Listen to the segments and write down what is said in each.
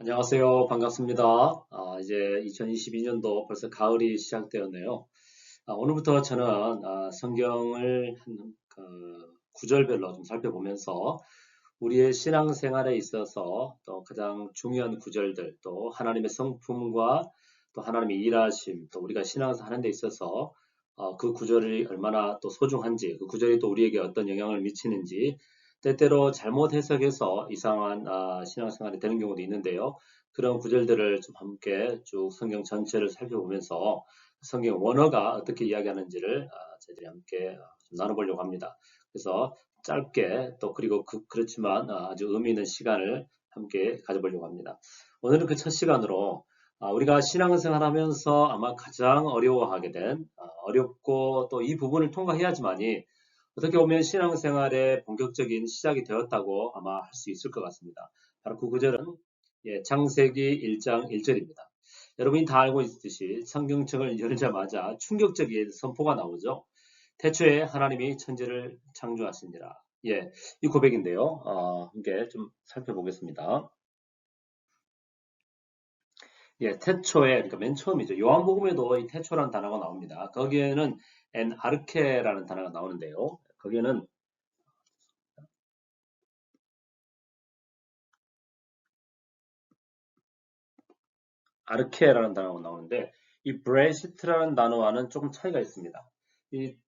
안녕하세요. 반갑습니다. 이제 2022년도 벌써 가을이 시작되었네요. 오늘부터 저는 성경을 구절별로 좀 살펴보면서 우리의 신앙생활에 있어서 또 가장 중요한 구절들, 또 하나님의 성품과 또 하나님의 일하심, 또 우리가 신앙생활 하는 데 있어서 그 구절이 얼마나 또 소중한지, 그 구절이 또 우리에게 어떤 영향을 미치는지, 때때로 잘못 해석해서 이상한 신앙생활이 되는 경우도 있는데요. 그런 구절들을 좀 함께 쭉 성경 전체를 살펴보면서 성경 원어가 어떻게 이야기하는지를 저희들이 함께 좀 나눠보려고 합니다. 그래서 짧게 또 그리고 그렇지만 아주 의미 있는 시간을 함께 가져보려고 합니다. 오늘은 그 첫 시간으로 우리가 신앙생활 하면서 아마 가장 어려워하게 된 어렵고 또 이 부분을 통과해야지만이 어떻게 보면 신앙생활의 본격적인 시작이 되었다고 아마 할 수 있을 것 같습니다. 바로 그 구절은 창세기 1장 1절입니다. 여러분이 다 알고 있듯이 성경책을 열자마자 충격적인 선포가 나오죠. 태초에 하나님이 천지를 창조하시니라. 이 고백인데요. 함께 좀 살펴보겠습니다. 태초에, 그러니까 맨 처음이죠. 요한복음에도 이 태초라는 단어가 나옵니다. 거기에는 엔 아르케라는 단어가 나오는데요. 거기에는 아르케라는 단어가 나오는데 이 브레시트라는 단어와는 조금 차이가 있습니다.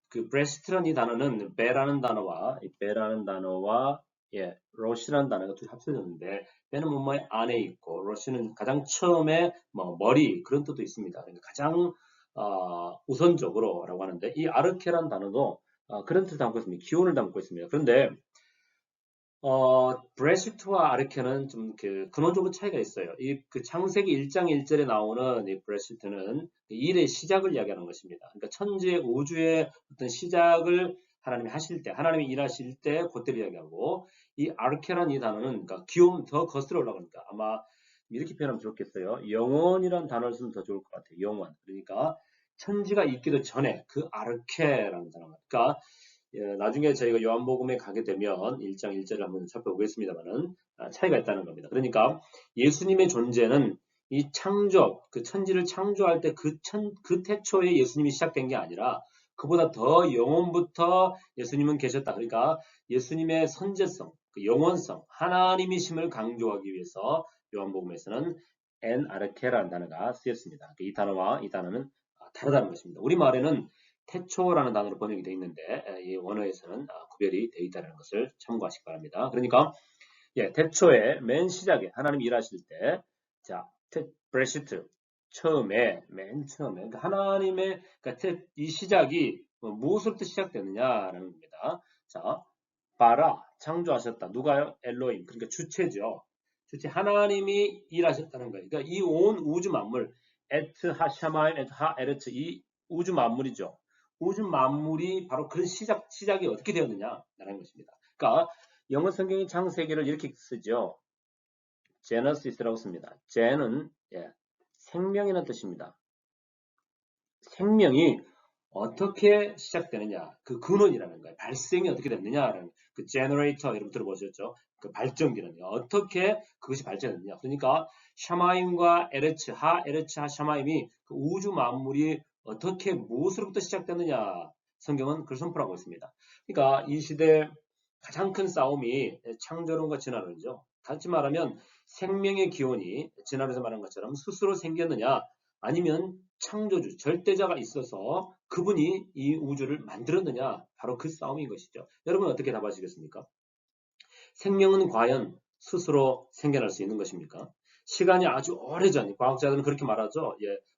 그 브레시트라는 이 단어는 베라는 단어와 이 베라는 단어와 로시라는 단어가 둘이 합쳐졌는데 베는 뭐뭐의 안에 있고 로시는 가장 처음에 뭐 머리 그런 뜻도 있습니다. 그러니까 가장 우선적으로라고 하는데 이 아르케라는 단어도 그런 뜻을 담고 있습니다. 기원을 담고 있습니다. 그런데 브레시트와 아르케는 좀 그 근원적으로 차이가 있어요. 이 그 창세기 1장 1절에 나오는 이 브레시트는 일의 시작을 이야기하는 것입니다. 그러니까 천지의 우주의 어떤 시작을 하나님이 하실 때, 하나님이 일하실 때 그때를 이야기하고 이 아르케라는 이 단어는 그러니까 기움 더 거슬러 올라가니까 아마 이렇게 표현하면 좋겠어요. 영원이라는 단어를 쓰면 더 좋을 것 같아요. 영원. 그러니까 천지가 있기도 전에 그 아르케라는 단어가 그러니까 나중에 저희가 요한복음에 가게 되면 1장 1절을 한번 살펴보겠습니다만은 차이가 있다는 겁니다. 그러니까 예수님의 존재는 이 창조, 그 천지를 창조할 때 그 태초에 예수님이 시작된 게 아니라 그보다 더 영원부터 예수님은 계셨다. 그러니까 예수님의 선제성, 그 영원성, 하나님이심을 강조하기 위해서 요한복음에서는 엔 아르케라는 단어가 쓰였습니다. 이 단어와 이 단어는 다르다는 것입니다. 우리말에는 태초라는 단어로 번역이 되어 있는데 이 원어에서는 구별이 되어 있다는 것을 참고하시기 바랍니다. 그러니까 태초에 맨 시작에 하나님 일하실 때 자, 브레시트 처음에 맨 처음에 그러니까 하나님의 그러니까 이 시작이 무엇으로부터 시작되느냐라는 겁니다. 자, 바라 창조하셨다. 누가요? 엘로임. 그러니까 주체죠. 주체 하나님이 일하셨다는 거예요. 그러니까 이 온 우주 만물 에트 하샤마임 에트 하 에르츠 이 우주 만물이죠. 우주 만물이 바로 그 시작이 어떻게 되었느냐라는 것입니다. 그러니까 영어 성경이 창세기를 이렇게 쓰죠. 제너시스라고 씁니다. 제는 생명이라는 뜻입니다. 생명이 어떻게 시작되느냐, 그 근원이라는 거예요. 발생이 어떻게 됐느냐라는 그 제너레이터 여러분 들어보셨죠? 그 발전기는 어떻게 그것이 발전했느냐. 그러니까 샤마임과 에르츠, 하 에르츠, 하 샤마임이 그 우주 만물이 어떻게 무엇으로부터 시작됐느냐. 성경은 그걸 선포하고 있습니다. 그러니까 이 시대 가장 큰 싸움이 창조론과 진화론이죠. 다시 말하면 생명의 기원이 진화론에서 말한 것처럼 스스로 생겼느냐 아니면 창조주, 절대자가 있어서 그분이 이 우주를 만들었느냐 바로 그 싸움인 것이죠. 여러분 어떻게 답하시겠습니까? 생명은 과연 스스로 생겨날 수 있는 것입니까? 시간이 아주 오래전, 과학자들은 그렇게 말하죠.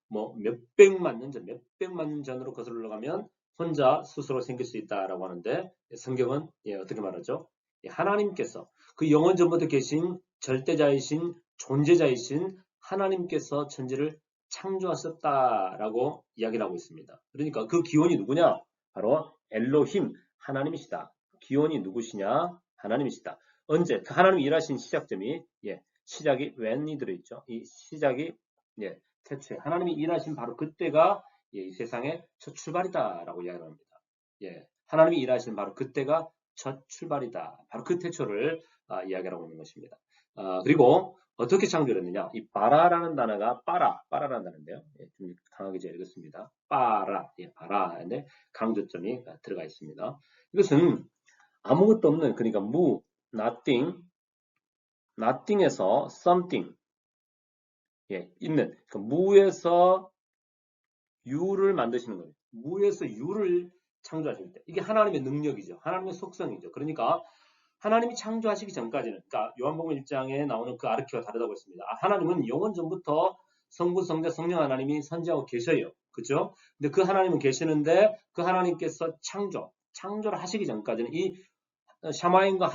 뭐 몇백만 년 전, 몇백만 년 전으로 거슬러 올라가면 혼자 스스로 생길 수 있다라고 하는데 성경은 어떻게 말하죠? 하나님께서 그 영원 전부터 계신 절대자이신 존재자이신 하나님께서 천지를 창조하셨다라고 이야기를 하고 있습니다. 그러니까 그 기원이 누구냐? 바로 엘로힘 하나님이시다. 기원이 누구시냐? 하나님이시다. 언제? 그 하나님이 일하신 시작점이 시작이 when이 들어있죠. 이 시작이 태초에 하나님이 일하신 바로 그때가 이 세상의 첫 출발이다라고 이야기합니다. 하나님이 일하신 바로 그때가 첫 출발이다. 바로 그 태초를 이야기하고 있는 것입니다. 그리고 어떻게 창조를 했느냐? 이 바라라는 단어가 빠라라는 단어인데요. 예, 좀 강하게 제가 읽었습니다. 빠라, 예, 바라인데 강조점이 들어가 있습니다. 이것은 아무것도 없는, 그러니까 nothing에서 something, 예, 있는, 그 무에서 유를 만드시는 거예요. 무에서 유를 창조하실 때. 이게 하나님의 능력이죠. 하나님의 속성이죠. 그러니까 하나님이 창조하시기 전까지는, 그러니까 요한복음 1장에 나오는 그 아르키와 다르다고 했습니다. 하나님은 영원 전부터 성부, 성자, 성령 하나님이 선지하고 계셔요. 그죠? 근데 그 하나님은 계시는데 그 하나님께서 창조를 하시기 전까지는 이 샤마임과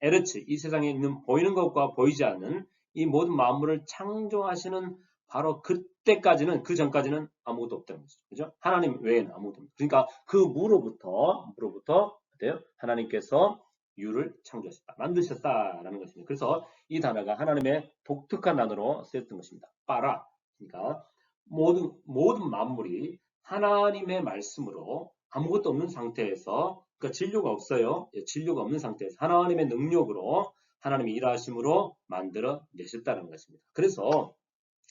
에르츠, 이 세상에 있는 보이는 것과 보이지 않는 이 모든 만물을 창조하시는 바로 그때까지는, 그 전까지는 아무것도 없다는 거죠. 그죠? 하나님 외에는 아무것도 없다. 그러니까 그 무로부터 어때요? 하나님께서 유를 창조하셨다, 만드셨다라는 것입니다. 그래서 이 단어가 하나님의 독특한 단어로 쓰였던 것입니다. 빠라. 그러니까 모든 만물이 하나님의 말씀으로 아무것도 없는 상태에서, 그러니까 진료가 없어요. 예, 진료가 없는 상태에서 하나님의 능력으로 하나님의 일하심으로 만들어 내셨다는 것입니다. 그래서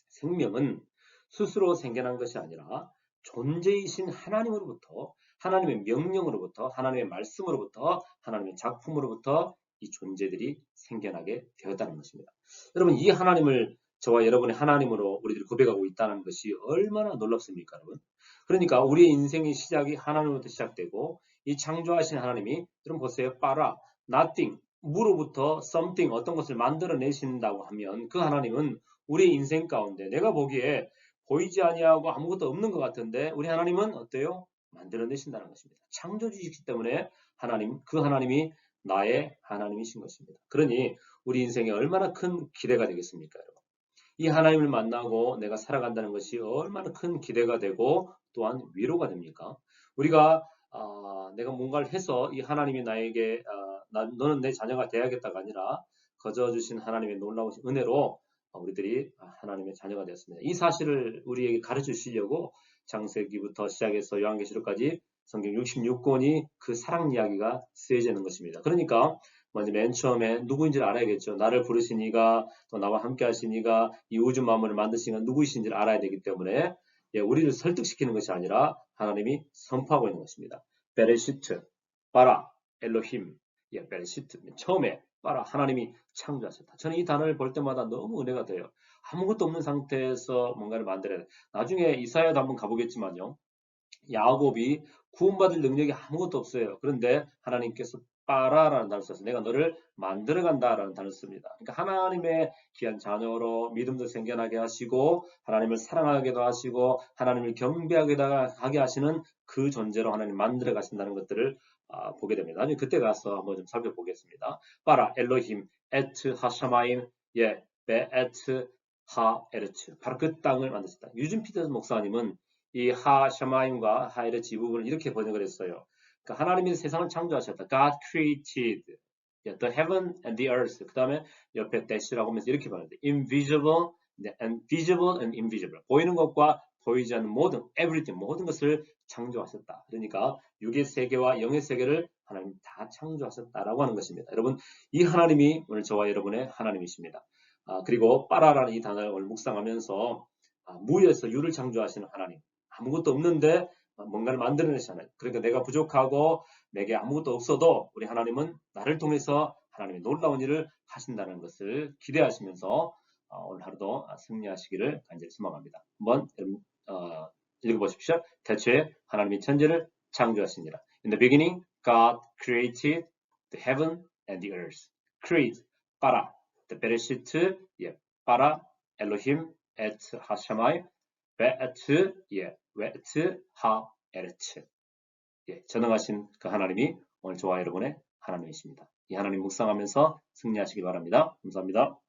생명은 스스로 생겨난 것이 아니라 존재이신 하나님으로부터, 하나님의 명령으로부터, 하나님의 말씀으로부터, 하나님의 작품으로부터 이 존재들이 생겨나게 되었다는 것입니다. 여러분, 이 하나님을 저와 여러분의 하나님으로 우리들이 고백하고 있다는 것이 얼마나 놀랍습니까, 여러분? 그러니까 우리의 인생의 시작이 하나님으로부터 시작되고, 이 창조하신 하나님이, 여러분 보세요. 빠라, nothing, 무로부터 something, 어떤 것을 만들어내신다고 하면 그 하나님은 우리 인생 가운데 내가 보기에 보이지 아니하고 아무것도 없는 것 같은데 우리 하나님은 어때요? 만들어내신다는 것입니다. 창조주이기 때문에 그 하나님이 나의 하나님이신 것입니다. 그러니 우리 인생에 얼마나 큰 기대가 되겠습니까, 여러분? 이 하나님을 만나고 내가 살아간다는 것이 얼마나 큰 기대가 되고 또한 위로가 됩니까? 우리가 내가 뭔가를 해서 이 하나님이 나에게 너는 내 자녀가 되어야겠다가 아니라 거저 주신 하나님의 놀라우신 은혜로 우리들이 하나님의 자녀가 되었습니다. 이 사실을 우리에게 가르쳐 주시려고 창세기부터 시작해서 요한계시록까지 성경 66권이 그 사랑 이야기가 쓰여지는 것입니다. 그러니까 먼저 맨 처음에 누구인지를 알아야겠죠. 나를 부르신 이가, 또 나와 함께 하신 이가, 이 우주 만물을 만드신 이가 누구이신지를 알아야 되기 때문에, 예, 우리를 설득시키는 것이 아니라 하나님이 선포하고 있는 것입니다. 베레시트, 바라, 엘로힘, 예, 베레시트, 처음에 바라, 하나님이 창조하셨다. 저는 이 단어를 볼 때마다 너무 은혜가 돼요. 아무것도 없는 상태에서 뭔가를 만들어야 돼. 나중에 이사야도 한번 가보겠지만요. 야곱이 구원받을 능력이 아무것도 없어요. 그런데 하나님께서 빠라라는 단어를 써서 내가 너를 만들어간다라는 단어를 씁니다. 그러니까 하나님의 귀한 자녀로 믿음도 생겨나게 하시고 하나님을 사랑하게도 하시고 하나님을 경배하게 하시는 그 존재로 하나님 만들어 가신다는 것들을 보게 됩니다. 나중에 그때 가서 한번 좀 살펴보겠습니다. 빠라 엘로힘 에트 하샤마임 예 베에트 하 에르츠, 바로 그 땅을 만드셨다. 유진 피터 목사님은 이 하샤마임과 하에르츠 이 부분을 이렇게 번역을 했어요. 그러니까 하나님이 세상을 창조하셨다. God created the heaven and the earth. 그 다음에 옆에 dash라고 하면서 이렇게 말합니다. Invisible and invisible. 보이는 것과 보이지 않는 모든 everything, 모든 것을 창조하셨다. 그러니까 육의 세계와 영의 세계를 하나님 다 창조하셨다라고 하는 것입니다. 여러분, 이 하나님이 오늘 저와 여러분의 하나님이십니다. 그리고 빠라라는 이 단어를 오늘 묵상하면서 무에서 유를 창조하시는 하나님, 아무것도 없는데 뭔가를 만들어내시잖아요. 그러니까 내가 부족하고 내게 아무것도 없어도 우리 하나님은 나를 통해서 하나님의 놀라운 일을 하신다는 것을 기대하시면서 오늘 하루도 승리하시기를 간절히 소망합니다. 한번 읽어보십시오. 태초에 하나님이 천지를 창조하시니라. In the beginning, God created the heaven and the earth. Create, para. The Bereshit, 예, para, Elohim, et 하샤마이, 베에트, 예, 웨트, 하, 에르츠. 예, 전능하신 그 하나님이 오늘 저와 여러분의 하나님이십니다. 이 하나님 묵상하면서 승리하시기 바랍니다. 감사합니다.